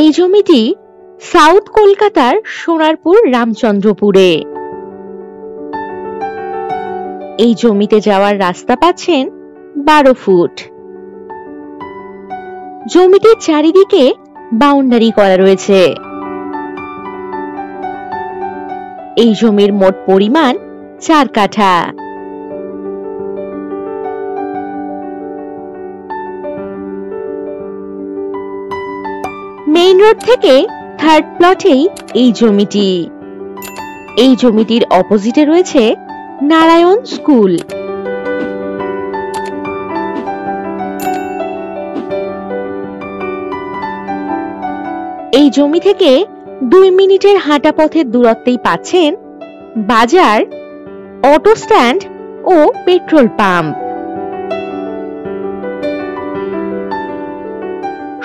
এই জমিটি সাউথ কলকাতার সোনারপুর রামচন্দ্রপুরে। এই জমিতে যাওয়ার রাস্তা পাচ্ছেন 12 ফুট। জমিটির চারিদিকে বাউন্ডারি করা রয়েছে। এই জমির মোট পরিমাণ 4 কাঠা। মেইন রোড থেকে 3rd প্লটেই এই জমিটি। এই জমিটির অপোজিটে রয়েছে নারায়ণ স্কুল। এই জমি থেকে 2 মিনিটের হাঁটা পথের দূরত্বেই পাচ্ছেন বাজার, অটো স্ট্যান্ড ও petrol pump.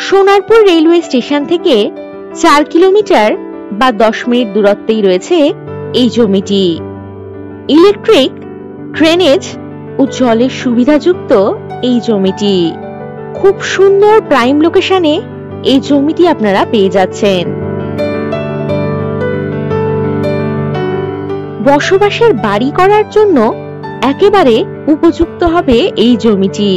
Sonarpur railway station থেকে 4 কিলোমিটার বা 10 মিনিট দূরত্বেই রয়েছে এই জমিটি। ইলেকট্রিক, ড্রেনেজ ও জলের সুবিধাযুক্ত এই জমিটি। খুব সুন্দর প্রাইম লোকেশনে এই জমিটি আপনারা পেয়ে যাচ্ছেন। বসবাসের বাড়ি করার জন্য একেবারে উপযুক্ত হবে এই জমিটি।